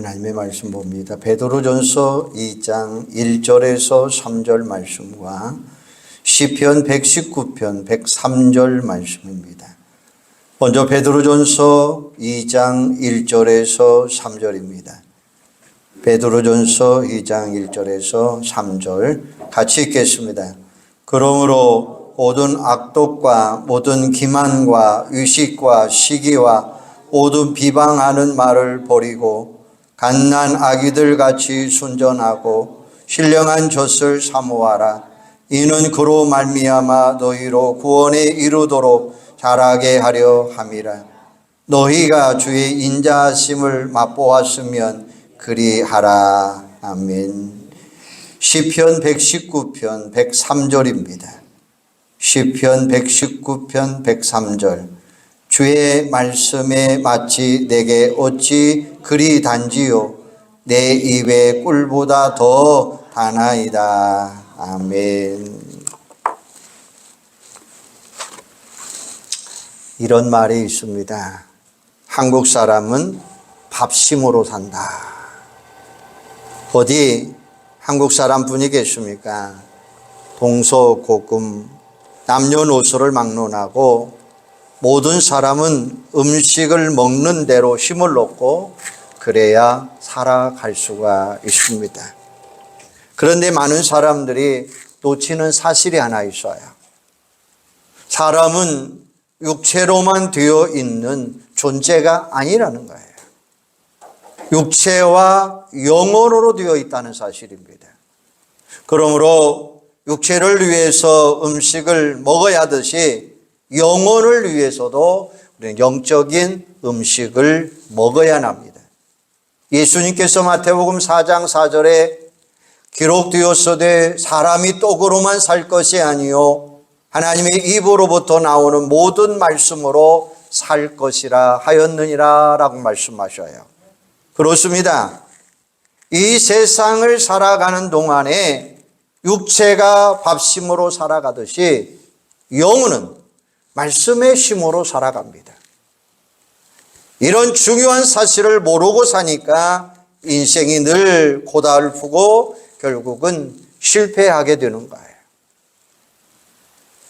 하나님의 말씀 봅니다. 베드로전서 2장 1절에서 3절 말씀과 시편 119편 103절 말씀입니다. 먼저 베드로전서 2장 1절에서 3절입니다. 베드로전서 2장 1절에서 3절 같이 읽겠습니다. 그러므로 모든 악독과 모든 기만과 의식과 시기와 모든 비방하는 말을 버리고 갓난 아기들 같이 순전하고 신령한 젖을 사모하라. 이는 그로 말미암아 너희로 구원에 이르도록 자라게 하려 함이라. 너희가 주의 인자하심을 맛보았으면 그리하라. 아멘. 시편 119편 103절입니다. 시편 119편 103절. 주의 말씀에 마치 내게 어찌 그리 단지요 내 입의 꿀보다 더 다나이다. 아멘. 이런 말이 있습니다. 한국 사람은 밥심으로 산다. 어디 한국 사람 분이 계십니까? 동서고금 남녀노소를 막론하고 모든 사람은 음식을 먹는 대로 힘을 얻고 그래야 살아갈 수가 있습니다. 그런데 많은 사람들이 놓치는 사실이 하나 있어요. 사람은 육체로만 되어 있는 존재가 아니라는 거예요. 육체와 영혼으로 되어 있다는 사실입니다. 그러므로 육체를 위해서 음식을 먹어야 하듯이 영혼을 위해서도 우리는 영적인 음식을 먹어야 합니다. 예수님께서 마태복음 4장 4절에 기록되었으되 사람이 떡으로만 살 것이 아니요 하나님의 입으로부터 나오는 모든 말씀으로 살 것이라 하였느니라 라고 말씀하셔요. 그렇습니다. 이 세상을 살아가는 동안에 육체가 밥심으로 살아가듯이 영혼은 말씀의 힘으로 살아갑니다. 이런 중요한 사실을 모르고 사니까 인생이 늘 고달프고 결국은 실패하게 되는 거예요.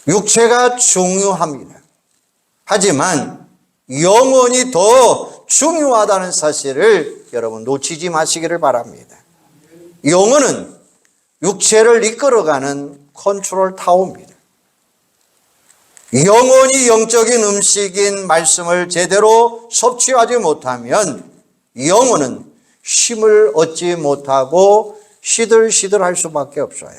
육체가 중요합니다. 하지만 영혼이 더 중요하다는 사실을 여러분 놓치지 마시기를 바랍니다. 영혼은 육체를 이끌어가는 컨트롤 타워입니다. 영혼이 영적인 음식인 말씀을 제대로 섭취하지 못하면 영혼은 힘을 얻지 못하고 시들시들할 수밖에 없어요.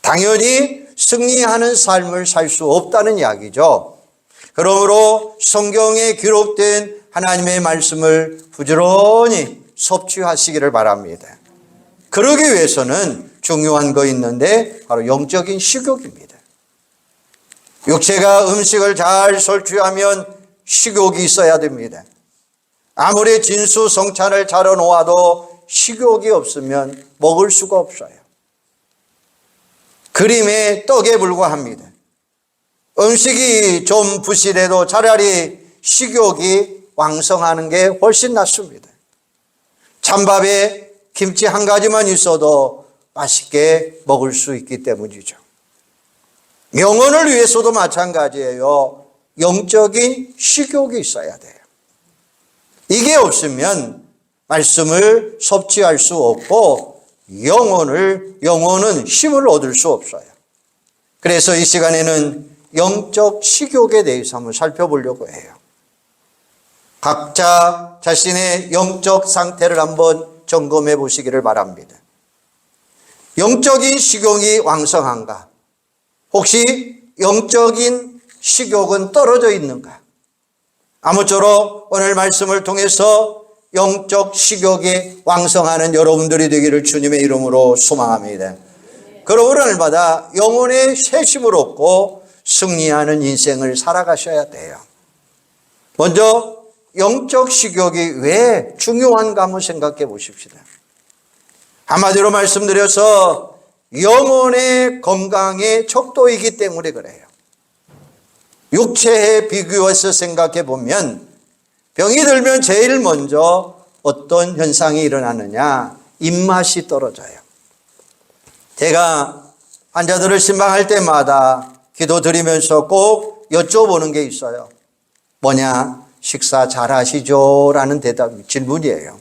당연히 승리하는 삶을 살 수 없다는 이야기죠. 그러므로 성경에 기록된 하나님의 말씀을 부지런히 섭취하시기를 바랍니다. 그러기 위해서는 중요한 거 있는데 바로 영적인 식욕입니다. 육체가 음식을 잘 섭취하면 식욕이 있어야 됩니다. 아무리 진수성찬을 차려놓아도 식욕이 없으면 먹을 수가 없어요. 그림의 떡에 불과합니다. 음식이 좀 부실해도 차라리 식욕이 왕성하는 게 훨씬 낫습니다. 찬밥에 김치 한 가지만 있어도 맛있게 먹을 수 있기 때문이죠. 영혼을 위해서도 마찬가지예요. 영적인 식욕이 있어야 돼요. 이게 없으면 말씀을 섭취할 수 없고 영혼은 힘을 얻을 수 없어요. 그래서 이 시간에는 영적 식욕에 대해서 한번 살펴보려고 해요. 각자 자신의 영적 상태를 한번 점검해 보시기를 바랍니다. 영적인 식욕이 왕성한가? 혹시 영적인 식욕은 떨어져 있는가? 아무쪼록 오늘 말씀을 통해서 영적 식욕이 왕성하는 여러분들이 되기를 주님의 이름으로 소망합니다. 그러므로 오늘마다 영혼의 쇄심을 얻고 승리하는 인생을 살아가셔야 돼요. 먼저 영적 식욕이 왜 중요한가 한번 생각해 보십시다. 한마디로 말씀드려서 영혼의 건강의 척도이기 때문에 그래요. 육체에 비교해서 생각해 보면 병이 들면 제일 먼저 어떤 현상이 일어나느냐? 입맛이 떨어져요. 제가 환자들을 신방할 때마다 기도드리면서 꼭 여쭤보는 게 있어요. 뭐냐? 식사 잘 하시죠? 라는 질문이에요.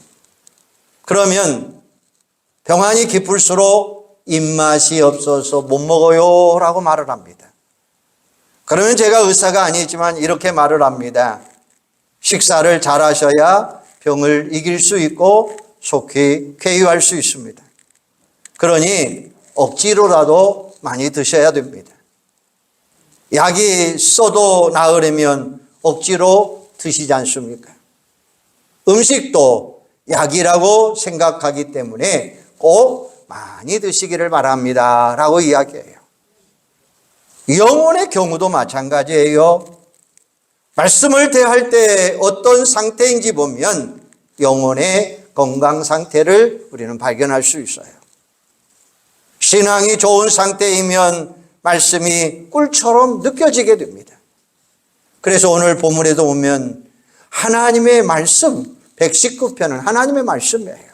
그러면 병환이 깊을수록 입맛이 없어서 못 먹어요 라고 말을 합니다. 그러면 제가 의사가 아니지만 이렇게 말을 합니다. 식사를 잘 하셔야 병을 이길 수 있고 속히 쾌유할 수 있습니다. 그러니 억지로라도 많이 드셔야 됩니다. 약이 써도 나으려면 억지로 드시지 않습니까? 음식도 약이라고 생각하기 때문에 꼭 많이 드시기를 바랍니다 라고 이야기해요. 영혼의 경우도 마찬가지예요. 말씀을 대할 때 어떤 상태인지 보면 영혼의 건강 상태를 우리는 발견할 수 있어요. 신앙이 좋은 상태이면 말씀이 꿀처럼 느껴지게 됩니다. 그래서 오늘 본문에도 보면 하나님의 말씀 119편은 하나님의 말씀이에요.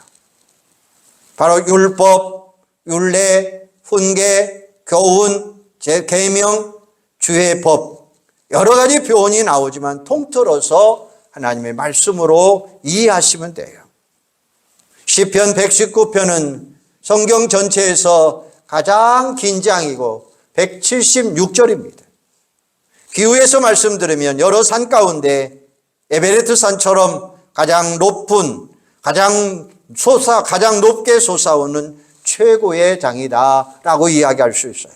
바로 율법, 율례, 훈계, 교훈, 계명, 주의 법 여러 가지 표현이 나오지만 통틀어서 하나님의 말씀으로 이해하시면 돼요. 시편 119편은 성경 전체에서 가장 긴 장이고 176절입니다. 기후에서 말씀드리면 여러 산 가운데 에베레트 산처럼 가장 높은 가장 높게 솟아오는 최고의 장이다라고 이야기할 수 있어요.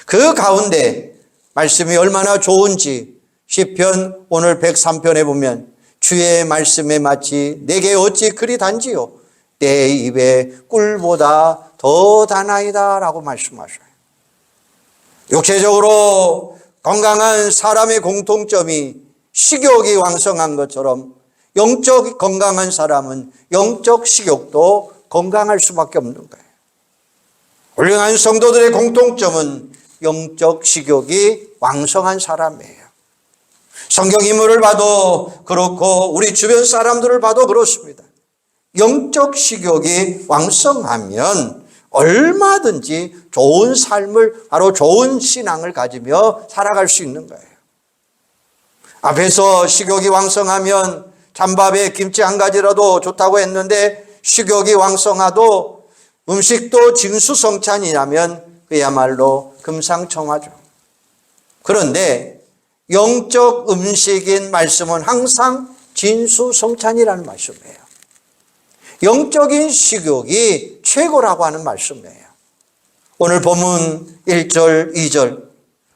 그 가운데 말씀이 얼마나 좋은지 시편 오늘 103편에 보면 주의 말씀에 마치 내게 어찌 그리 단지요 내 입에 꿀보다 더 다나이다 라고 말씀하셔요. 육체적으로 건강한 사람의 공통점이 식욕이 왕성한 것처럼 영적 건강한 사람은 영적 식욕도 건강할 수밖에 없는 거예요. 훌륭한 성도들의 공통점은 영적 식욕이 왕성한 사람이에요. 성경 인물을 봐도 그렇고 우리 주변 사람들을 봐도 그렇습니다. 영적 식욕이 왕성하면 얼마든지 좋은 삶을 바로 좋은 신앙을 가지며 살아갈 수 있는 거예요. 앞에서 식욕이 왕성하면 찬밥에 김치 한 가지라도 좋다고 했는데 식욕이 왕성하도 음식도 진수성찬이라면 그야말로 금상첨화죠. 그런데 영적 음식인 말씀은 항상 진수성찬이라는 말씀이에요. 영적인 식욕이 최고라고 하는 말씀이에요. 오늘 본문 1절, 2절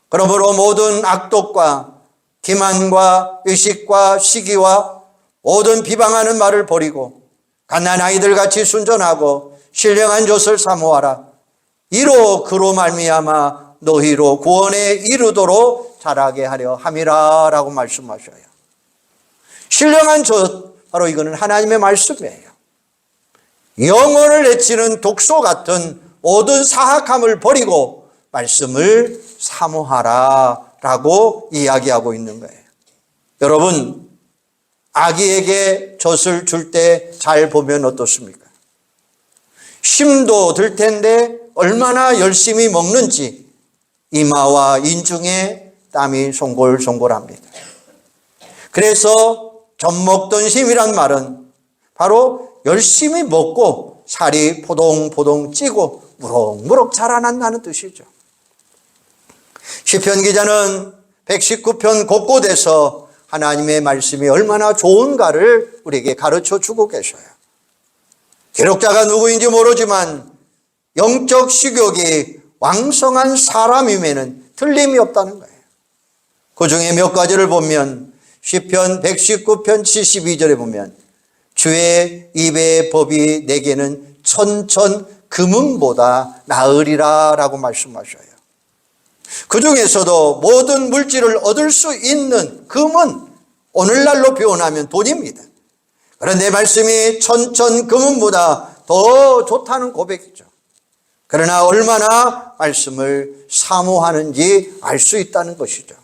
그러므로 모든 악독과 기만과 의식과 시기와 모든 비방하는 말을 버리고 갓난 아이들같이 순전하고 신령한 젖을 사모하라. 이로 그로 말미암아 너희로 구원에 이르도록 자라게 하려 함이라 라고 말씀하셔요. 신령한 젖 바로 이거는 하나님의 말씀이에요. 영혼을 해치는 독소 같은 모든 사악함을 버리고 말씀을 사모하라 라고 이야기하고 있는 거예요. 여러분 아기에게 젖을 줄 때 잘 보면 어떻습니까? 힘도 들 텐데 얼마나 열심히 먹는지 이마와 인중에 땀이 송골송골합니다. 그래서 젖 먹던 힘이란 말은 바로 열심히 먹고 살이 포동포동 찌고 무럭무럭 자라난다는 뜻이죠. 시편 기자는 119편 곳곳에서 하나님의 말씀이 얼마나 좋은가를 우리에게 가르쳐 주고 계셔요. 기록자가 누구인지 모르지만 영적 식욕이 왕성한 사람이면 틀림이 없다는 거예요. 그 중에 몇 가지를 보면 시편 119편 72절에 보면 주의 입의 법이 내게는 천천 금은보다 나으리라 라고 말씀하셔요. 그 중에서도 모든 물질을 얻을 수 있는 금은 오늘날로 표현하면 돈입니다. 그런데 말씀이 천천 금은보다 더 좋다는 고백이죠. 그러나 얼마나 말씀을 사모하는지 알 수 있다는 것이죠.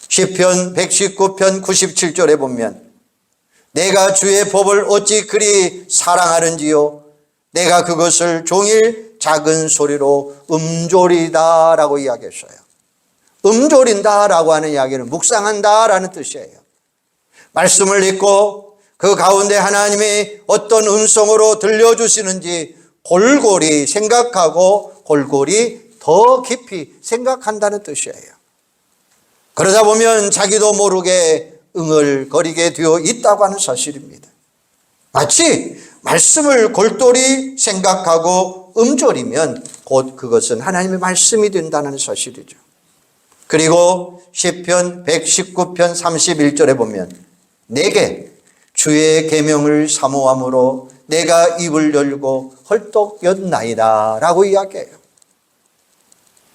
시편 119편 97절에 보면 내가 주의 법을 어찌 그리 사랑하는지요. 내가 그것을 종일 작은 소리로 음조리다라고 이야기했어요. 음조린다라고 하는 이야기는 묵상한다라는 뜻이에요. 말씀을 읽고 그 가운데 하나님이 어떤 음성으로 들려주시는지 골골이 생각하고 골골이 더 깊이 생각한다는 뜻이에요. 그러다 보면 자기도 모르게 응얼거리게 되어 있다고 하는 사실입니다. 마치 말씀을 골똘히 생각하고 음조리면 곧 그것은 하나님의 말씀이 된다는 사실이죠. 그리고 시편 119편 31절에 보면 내게 주의 계명을 사모함으로 내가 입을 열고 헐떡 였나이다 라고 이야기해요.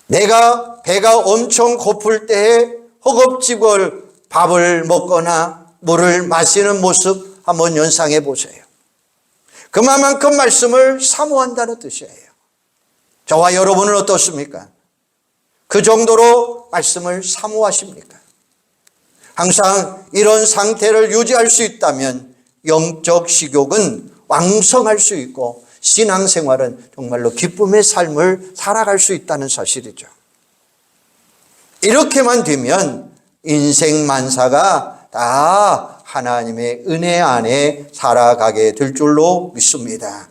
내가 배가 엄청 고플 때에 허겁지겁 밥을 먹거나 물을 마시는 모습 한번 연상해 보세요. 그만큼 말씀을 사모한다는 뜻이에요. 저와 여러분은 어떻습니까? 그 정도로 말씀을 사모하십니까? 항상 이런 상태를 유지할 수 있다면 영적 식욕은 왕성할 수 있고 신앙생활은 정말로 기쁨의 삶을 살아갈 수 있다는 사실이죠. 이렇게만 되면 인생 만사가 다 하나님의 은혜 안에 살아가게 될 줄로 믿습니다.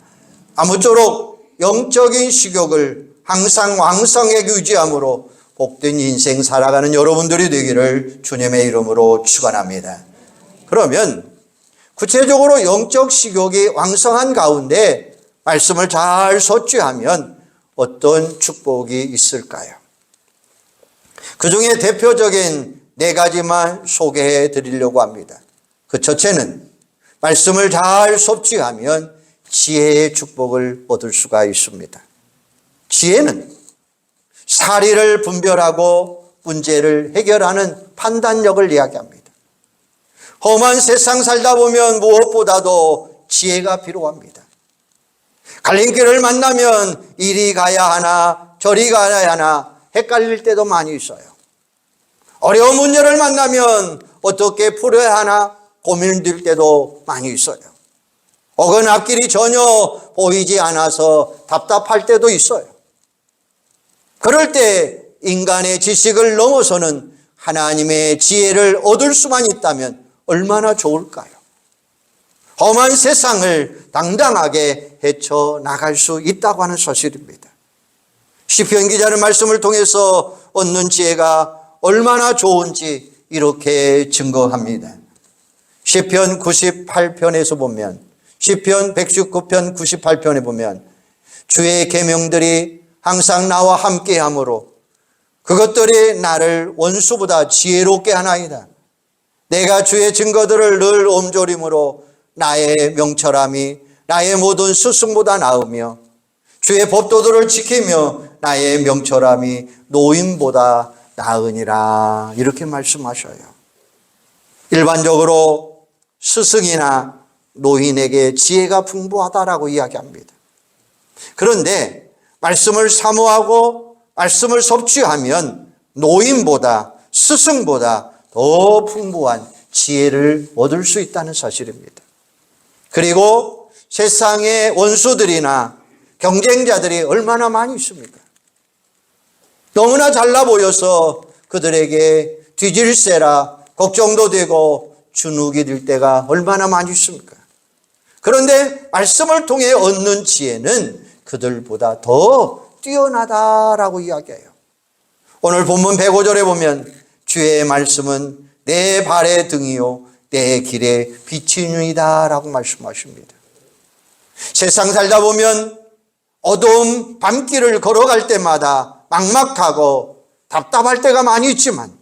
아무쪼록 영적인 식욕을 항상 왕성하게 유지함으로 복된 인생 살아가는 여러분들이 되기를 주님의 이름으로 축원합니다. 그러면 구체적으로 영적 식욕이 왕성한 가운데 말씀을 잘 섭취하면 어떤 축복이 있을까요? 그 중에 대표적인 4가지만 소개해 드리려고 합니다. 그 첫째는 말씀을 잘 섭취하면 지혜의 축복을 얻을 수가 있습니다. 지혜는 사리를 분별하고 문제를 해결하는 판단력을 이야기합니다. 험한 세상 살다 보면 무엇보다도 지혜가 필요합니다. 갈림길을 만나면 이리 가야 하나 저리 가야 하나 헷갈릴 때도 많이 있어요. 어려운 문제를 만나면 어떻게 풀어야 하나 고민될 때도 많이 있어요. 혹은 앞길이 전혀 보이지 않아서 답답할 때도 있어요. 그럴 때 인간의 지식을 넘어서는 하나님의 지혜를 얻을 수만 있다면 얼마나 좋을까요? 험한 세상을 당당하게 헤쳐나갈 수 있다고 하는 사실입니다. 시편 기자의 말씀을 통해서 얻는 지혜가 얼마나 좋은지 이렇게 증거합니다. 시편 98편에서 보면 시편 119편 98편에 보면 주의 계명들이 항상 나와 함께하므로 그것들이 나를 원수보다 지혜롭게 하나이다. 내가 주의 증거들을 늘 옴조림으로 나의 명철함이 나의 모든 스승보다 나으며 주의 법도들을 지키며 나의 명철함이 노인보다 나으니라. 이렇게 말씀하셔요. 일반적으로 스승이나 노인에게 지혜가 풍부하다라고 이야기합니다. 그런데 말씀을 사모하고 말씀을 섭취하면 노인보다 스승보다 더 풍부한 지혜를 얻을 수 있다는 사실입니다. 그리고 세상의 원수들이나 경쟁자들이 얼마나 많이 있습니까? 너무나 잘나 보여서 그들에게 뒤질세라 걱정도 되고 주눅이 들 때가 얼마나 많이 있습니까? 그런데 말씀을 통해 얻는 지혜는 그들보다 더 뛰어나다라고 이야기해요. 오늘 본문 105절에 보면 주의 말씀은 내 발의 등이요 내 길의 빛이니이다 라고 말씀하십니다. 세상 살다 보면 어두운 밤길을 걸어갈 때마다 막막하고 답답할 때가 많이 있지만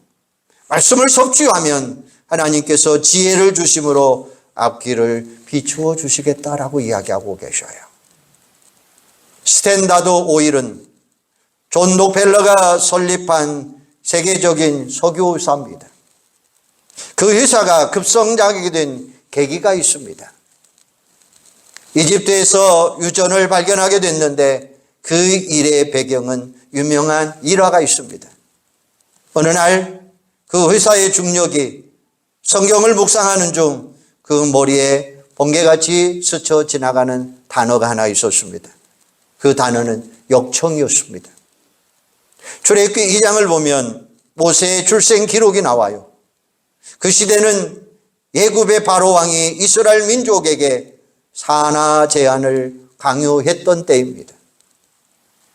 말씀을 섭취하면 하나님께서 지혜를 주심으로 앞길을 비추어 주시겠다라고 이야기하고 계셔요. 스탠다드 오일은 존 록펠러가 설립한 세계적인 석유회사입니다. 그 회사가 급성장하게 된 계기가 있습니다. 이집트에서 유전을 발견하게 됐는데 그 일의 배경은 유명한 일화가 있습니다. 어느 날 그 회사의 중력이 성경을 묵상하는 중 그 머리에 번개같이 스쳐 지나가는 단어가 하나 있었습니다. 그 단어는 역청이었습니다. 출애굽기 2장을 보면 모세의 출생 기록이 나와요. 그 시대는 애굽의 바로 왕이 이스라엘 민족에게 산하 제한을 강요했던 때입니다.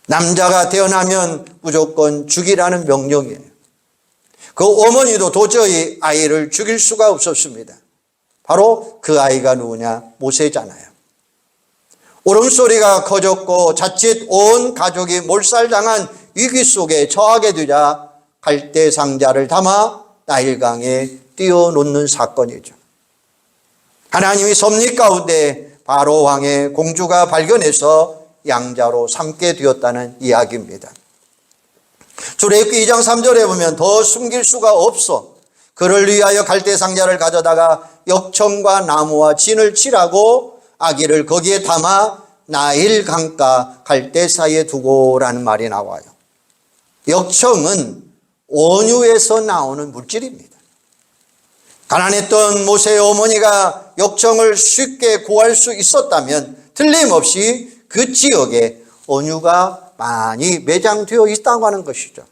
남자가 태어나면 무조건 죽이라는 명령이에요. 그 어머니도 도저히 아이를 죽일 수가 없었습니다. 바로 그 아이가 누구냐? 모세잖아요. 울음소리가 커졌고 자칫 온 가족이 몰살당한 위기 속에 처하게 되자 갈대 상자를 담아 나일강에 띄워놓는 사건이죠. 하나님이 섭리 가운데 바로 왕의 공주가 발견해서 양자로 삼게 되었다는 이야기입니다. 출애굽기 2장 3절에 보면 더 숨길 수가 없어 그를 위하여 갈대 상자를 가져다가 역청과 나무와 진을 칠하고 아기를 거기에 담아 나일 강가 갈대 사이에 두고라는 말이 나와요. 역청은 원유에서 나오는 물질입니다. 가난했던 모세의 어머니가 역청을 쉽게 구할 수 있었다면 틀림없이 그 지역에 원유가 많이 매장되어 있다고 하는 것이죠.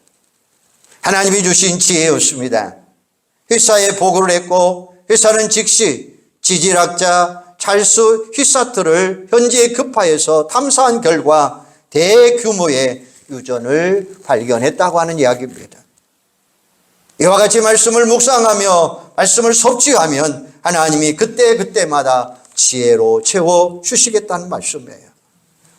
하나님이 주신 지혜였습니다. 휘사에 보고를 했고 휘사는 즉시 지질학자 찰스 휘사트를 현지에 급파해서 탐사한 결과 대규모의 유전을 발견했다고 하는 이야기입니다. 이와 같이 말씀을 묵상하며 말씀을 섭취하면 하나님이 그때마다 지혜로 채워주시겠다는 말씀이에요.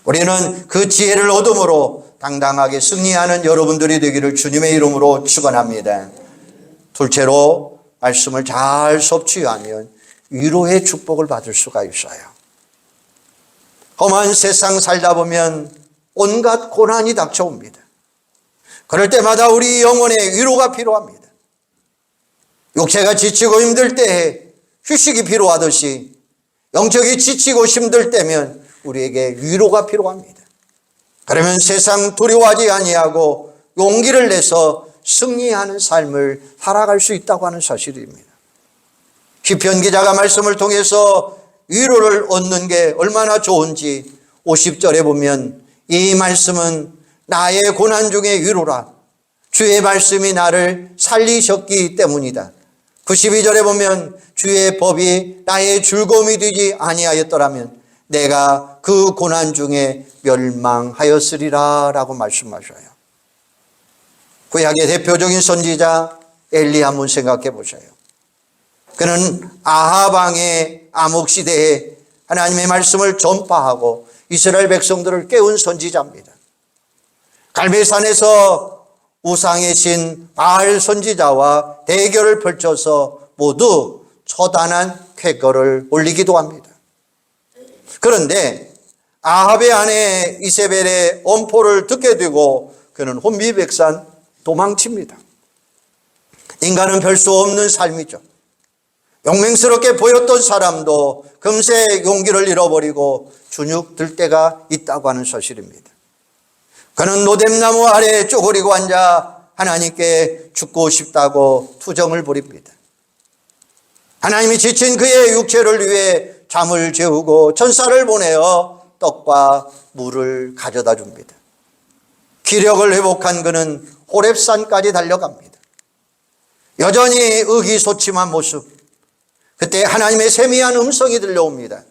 우리는 그 지혜를 얻음으로 당당하게 승리하는 여러분들이 되기를 주님의 이름으로 축원합니다. 둘째로 말씀을 잘 섭취하면 위로의 축복을 받을 수가 있어요. 험한 세상 살다 보면 온갖 고난이 닥쳐옵니다. 그럴 때마다 우리 영혼의 위로가 필요합니다. 육체가 지치고 힘들 때에 휴식이 필요하듯이 영적이 지치고 힘들 때면 우리에게 위로가 필요합니다. 그러면 세상 두려워하지 아니하고 용기를 내서 승리하는 삶을 살아갈 수 있다고 하는 사실입니다. 시편 기자가 말씀을 통해서 위로를 얻는 게 얼마나 좋은지 50절에 보면 이 말씀은 나의 고난 중의 위로라. 주의 말씀이 나를 살리셨기 때문이다. 92절에 보면 주의 법이 나의 즐거움이 되지 아니하였더라면 내가 그 고난 중에 멸망하였으리라 라고 말씀하셔요. 구약의 대표적인 선지자 엘리 한번 생각해 보세요. 그는 아합 왕의 암흑 시대에 하나님의 말씀을 전파하고 이스라엘 백성들을 깨운 선지자입니다. 갈멜산에서 우상의 신 바알 선지자와 대결을 펼쳐서 모두 처단한 쾌거를 올리기도 합니다. 그런데 아합의 아내 이세벨의 엄포를 듣게 되고 그는 혼비백산 도망칩니다. 인간은 별 수 없는 삶이죠. 용맹스럽게 보였던 사람도 금세 용기를 잃어버리고 주눅 들 때가 있다고 하는 사실입니다. 그는 노뎀나무 아래에 쪼그리고 앉아 하나님께 죽고 싶다고 투정을 벌입니다. 하나님이 지친 그의 육체를 위해 잠을 재우고 천사를 보내어 떡과 물을 가져다 줍니다. 기력을 회복한 그는 호렙산까지 달려갑니다. 여전히 의기소침한 모습. 그때 하나님의 세미한 음성이 들려옵니다.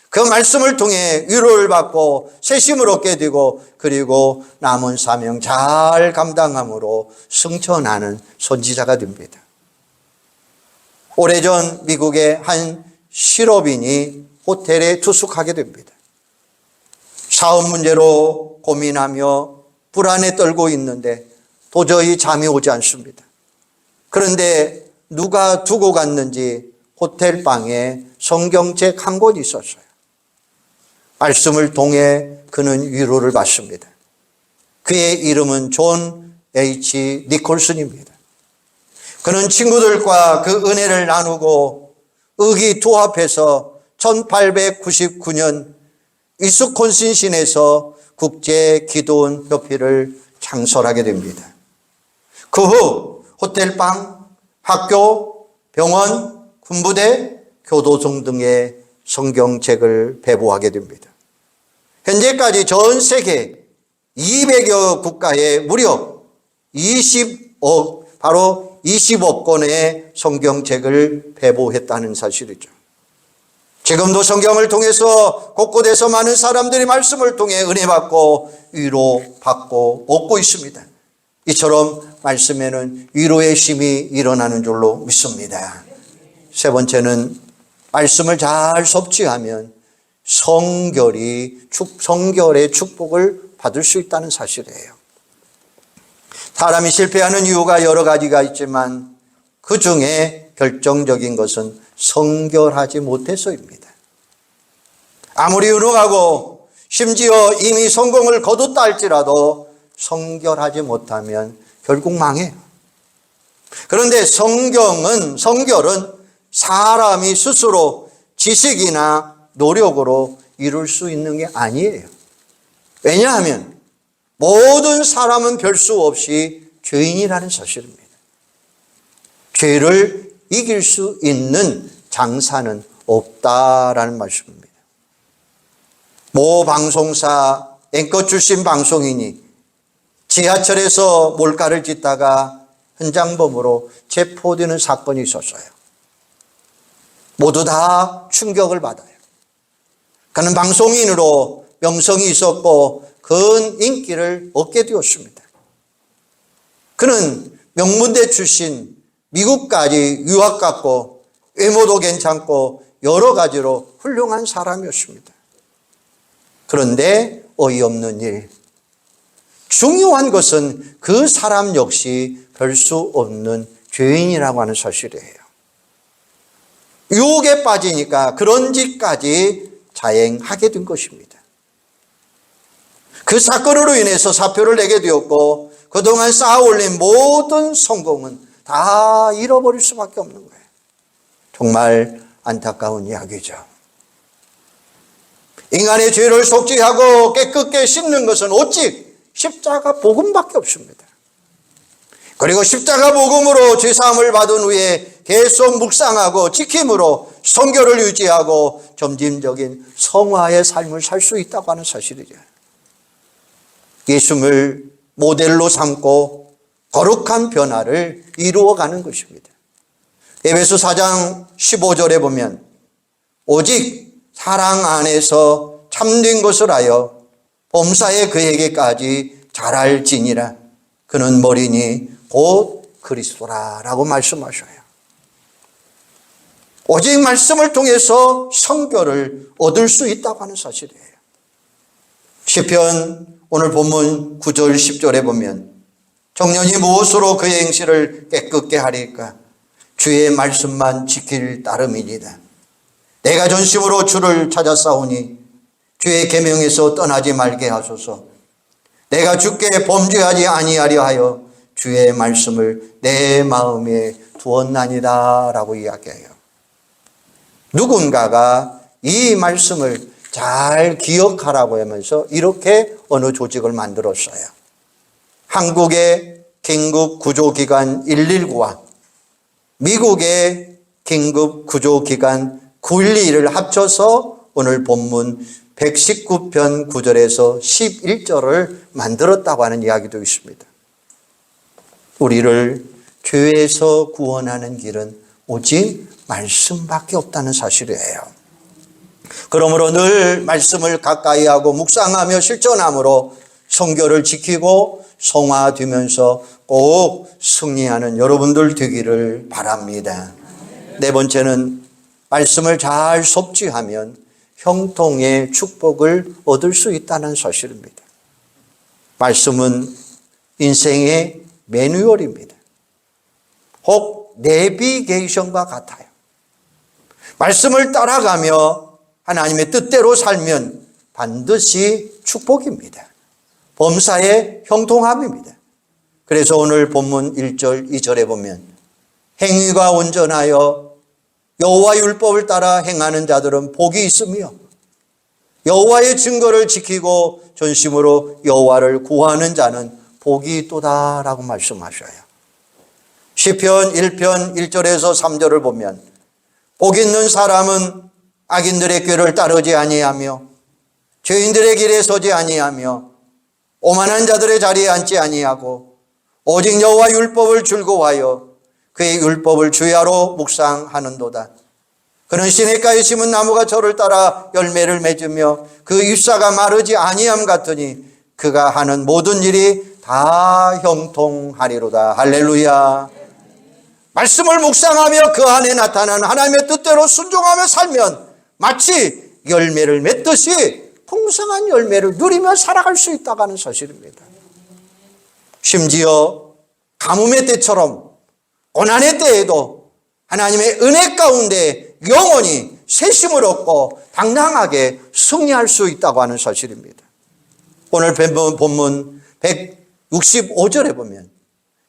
그 말씀을 통해 위로를 받고 세심을 얻게 되고 그리고 남은 사명 잘 감당함으로 승천하는 선지자가 됩니다. 오래전 미국의 한 실업인이 호텔에 투숙하게 됩니다. 사업 문제로 고민하며 불안에 떨고 있는데 도저히 잠이 오지 않습니다. 그런데 누가 두고 갔는지 호텔 방에 성경책 한 권 있었어요. 말씀을 통해 그는 위로를 받습니다. 그의 이름은 존 H. 니콜슨입니다. 그는 친구들과 그 은혜를 나누고 의기투합해서 1899년 위스콘신시에서 국제기도원협회를 창설하게 됩니다. 그 후 호텔방, 학교, 병원, 군부대, 교도소 등의 성경책을 배부하게 됩니다. 현재까지 전 세계 200여 국가에 무려 20억 권의 성경책을 배부했다는 사실이죠. 지금도 성경을 통해서 곳곳에서 많은 사람들이 말씀을 통해 은혜 받고 위로받고 얻고 있습니다. 이처럼 말씀에는 위로의 쉼이 일어나는 줄로 믿습니다. 세 번째는 말씀을 잘 섭취하면 성결의 축복을 받을 수 있다는 사실이에요. 사람이 실패하는 이유가 여러 가지가 있지만 그 중에 결정적인 것은 성결하지 못해서입니다. 아무리 유능하고 심지어 이미 성공을 거뒀다 할지라도 성결하지 못하면 결국 망해요. 그런데 성결은 사람이 스스로 지식이나 노력으로 이룰 수 있는 게 아니에요. 왜냐하면 모든 사람은 별 수 없이 죄인이라는 사실입니다. 죄를 이길 수 있는 장사는 없다라는 말씀입니다. 모 방송사 앵커 출신 방송인이 지하철에서 몰카를 짓다가 현장범으로 체포되는 사건이 있었어요. 모두 다 충격을 받아요. 그는 방송인으로 명성이 있었고 큰 인기를 얻게 되었습니다. 그는 명문대 출신, 미국까지 유학 갔고 외모도 괜찮고 여러 가지로 훌륭한 사람이었습니다. 그런데 어이없는 일, 중요한 것은 그 사람 역시 별 수 없는 죄인이라고 하는 사실이에요. 유혹에 빠지니까 그런 짓까지 자행하게 된 것입니다. 그 사건으로 인해서 사표를 내게 되었고 그동안 쌓아올린 모든 성공은 다 잃어버릴 수밖에 없는 거예요. 정말 안타까운 이야기죠. 인간의 죄를 속죄하고 깨끗게 씻는 것은 오직 십자가 복음밖에 없습니다. 그리고 십자가 복음으로 죄사함을 받은 후에 계속 묵상하고 지킴으로 성결을 유지하고 점진적인 성화의 삶을 살 수 있다고 하는 사실이죠. 예수를 모델로 삼고 거룩한 변화를 이루어가는 것입니다. 에베소 4장 15절에 보면 오직 사랑 안에서 참된 것을 하여 범사에 그에게까지 자랄지니라. 그는 머리니 곧 그리스도라라고 말씀하셔요. 오직 말씀을 통해서 성결을 얻을 수 있다고 하는 사실이에요. 시편 오늘 본문 9절 10절에 보면 청년이 무엇으로 그의 행실을 깨끗게 하리까? 주의 말씀만 지킬 따름이니이다. 내가 전심으로 주를 찾았사오니 주의 계명에서 떠나지 말게 하소서. 내가 주께 범죄하지 아니하려 하여 주의 말씀을 내 마음에 두었나이다 라고 이야기해요. 누군가가 이 말씀을 잘 기억하라고 하면서 이렇게 어느 조직을 만들었어요. 한국의 긴급구조기관 119와 미국의 긴급구조기관 911을 합쳐서 오늘 본문 119편 9절에서 11절을 만들었다고 하는 이야기도 있습니다. 우리를 죄에서 구원하는 길은 오직 말씀밖에 없다는 사실이에요. 그러므로 늘 말씀을 가까이 하고 묵상하며 실천함으로 성결을 지키고 성화되면서 꼭 승리하는 여러분들 되기를 바랍니다. 네 번째는 말씀을 잘 섭취하면 형통의 축복을 얻을 수 있다는 사실입니다. 말씀은 인생의 매뉴얼입니다. 혹 내비게이션과 같아요. 말씀을 따라가며 하나님의 뜻대로 살면 반드시 축복입니다. 범사의 형통함입니다. 그래서 오늘 본문 1절 2절에 보면 행위가 온전하여 여호와 율법을 따라 행하는 자들은 복이 있으며 여호와의 증거를 지키고 전심으로 여호와를 구하는 자는 복이 있도다라고 말씀하셔요. 시편 1편 1절에서 3절을 보면 복 있는 사람은 악인들의 꾀를 따르지 아니하며 죄인들의 길에 서지 아니하며 오만한 자들의 자리에 앉지 아니하고 오직 여호와 율법을 즐거워하여 그의 율법을 주야로 묵상하는도다. 그는 시냇가에 심은 나무가 저를 따라 열매를 맺으며 그 잎사가 마르지 아니함 같으니 그가 하는 모든 일이 다 형통하리로다. 할렐루야. 말씀을 묵상하며 그 안에 나타난 하나님의 뜻대로 순종하며 살면 마치 열매를 맺듯이 풍성한 열매를 누리며 살아갈 수 있다고 하는 사실입니다. 심지어 가뭄의 때처럼 고난의 때에도 하나님의 은혜 가운데 영원히 새심을 얻고 당당하게 승리할 수 있다고 하는 사실입니다. 오늘 본문 165절에 보면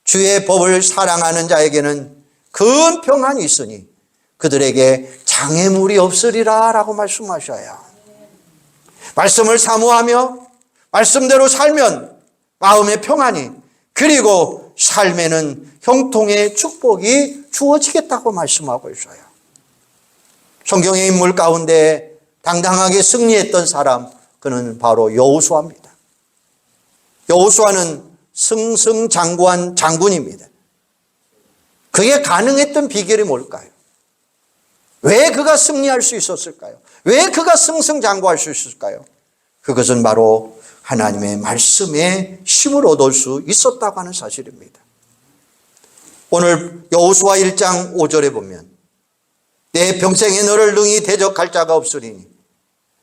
주의 법을 사랑하는 자에게는 큰 평안이 있으니 그들에게 장애물이 없으리라 라고 말씀하셔요. 말씀을 사모하며 말씀대로 살면 마음의 평안이, 그리고 삶에는 형통의 축복이 주어지겠다고 말씀하고 있어요. 성경의 인물 가운데 당당하게 승리했던 사람, 그는 바로 여호수아입니다. 여호수아는 승승장구한 장군입니다. 그게 가능했던 비결이 뭘까요? 왜 그가 승리할 수 있었을까요? 왜 그가 승승장구할 수 있었을까요? 그것은 바로 하나님의 말씀에 힘을 얻을 수 있었다고 하는 사실입니다. 오늘 여호수아 1장 5절에 보면 내 평생에 너를 능히 대적할 자가 없으리니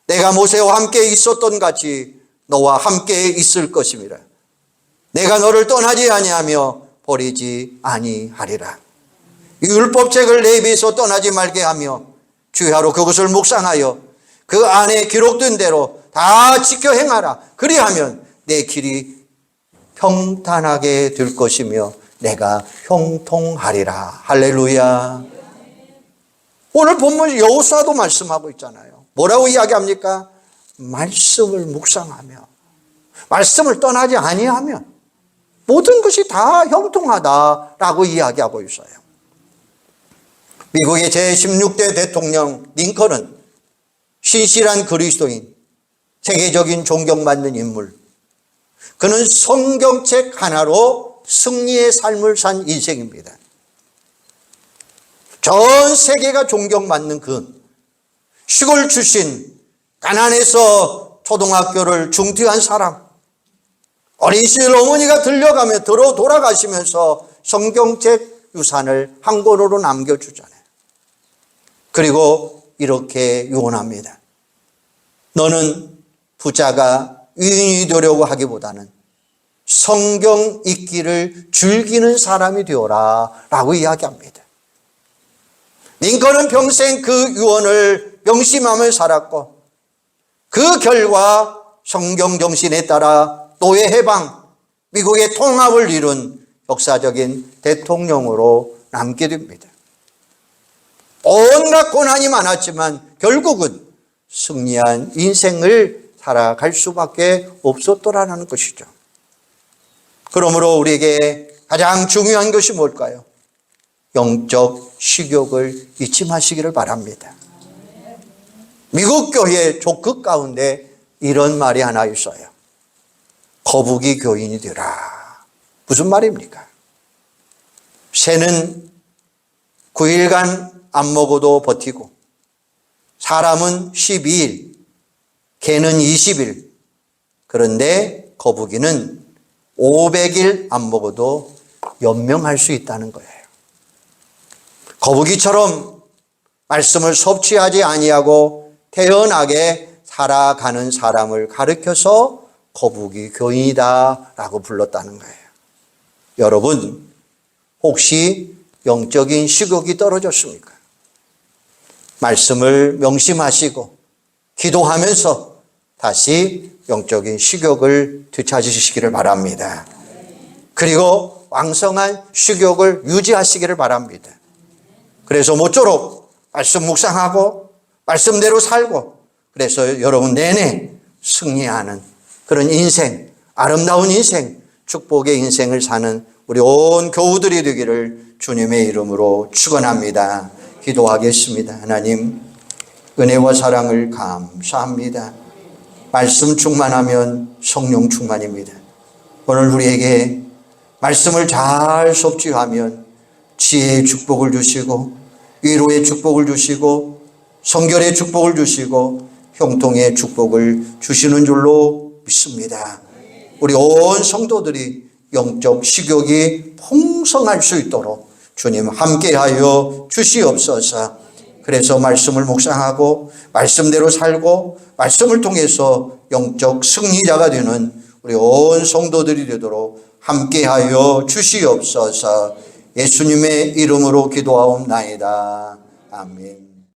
내가 모세와 함께 있었던 같이 너와 함께 있을 것임이라. 내가 너를 떠나지 아니하며 버리지 아니하리라. 이 율법책을 내 입에서 떠나지 말게 하며 주야로 그것을 묵상하여 그 안에 기록된 대로 다 지켜 행하라. 그리하면 내 길이 평탄하게 될 것이며 내가 형통하리라. 할렐루야. 오늘 본문 여호수아도 말씀하고 있잖아요. 뭐라고 이야기합니까? 말씀을 묵상하며 말씀을 떠나지 아니하면 모든 것이 다 형통하다라고 이야기하고 있어요. 미국의 제16대 대통령 링컨은 신실한 그리스도인, 세계적인 존경받는 인물, 그는 성경책 하나로 승리의 삶을 산 인생입니다. 전 세계가 존경받는 그 시골 출신, 가난해서 초등학교를 중퇴한 사람, 어린 시절 어머니가 들려가며 돌아가시면서 성경책 유산을 한 권으로 남겨주잖아요. 그리고 이렇게 유언합니다. 너는 부자가 위인이 되려고 하기보다는 성경 읽기를 즐기는 사람이 되어라 라고 이야기합니다. 링컨은 평생 그 유언을 명심하며 살았고 그 결과 성경 정신에 따라 노예 해방, 미국의 통합을 이룬 역사적인 대통령으로 남게 됩니다. 온갖 고난이 많았지만 결국은 승리한 인생을 살아갈 수밖에 없었더라는 것이죠. 그러므로 우리에게 가장 중요한 것이 뭘까요? 영적 식욕을 잊지 마시기를 바랍니다. 미국 교회 족극 가운데 이런 말이 하나 있어요. 거북이 교인이 되라. 무슨 말입니까? 새는 9일간 안 먹어도 버티고 사람은 12일, 개는 20일, 그런데 거북이는 500일 안 먹어도 연명할 수 있다는 거예요. 거북이처럼 말씀을 섭취하지 아니하고 태연하게 살아가는 사람을 가르쳐서 거북이 교인이다 라고 불렀다는 거예요. 여러분, 혹시 영적인 식욕이 떨어졌습니까? 말씀을 명심하시고 기도하면서 다시 영적인 식욕을 되찾으시기를 바랍니다. 그리고 왕성한 식욕을 유지하시기를 바랍니다. 그래서 모쪼록 말씀 묵상하고 말씀대로 살고, 그래서 여러분 내내 승리하는 그런 인생, 아름다운 인생, 축복의 인생을 사는 우리 온 교우들이 되기를 주님의 이름으로 축원합니다. 기도하겠습니다. 하나님, 은혜와 사랑을 감사합니다. 말씀 충만하면 성령 충만입니다. 오늘 우리에게 말씀을 잘 섭취하면 지혜의 축복을 주시고 위로의 축복을 주시고 성결의 축복을 주시고 형통의 축복을 주시는 줄로 믿습니다. 우리 온 성도들이 영적 식욕이 풍성할 수 있도록 주님 함께하여 주시옵소서. 그래서 말씀을 묵상하고 말씀대로 살고 말씀을 통해서 영적 승리자가 되는 우리 온 성도들이 되도록 함께하여 주시옵소서. 예수님의 이름으로 기도하옵나이다. 아멘.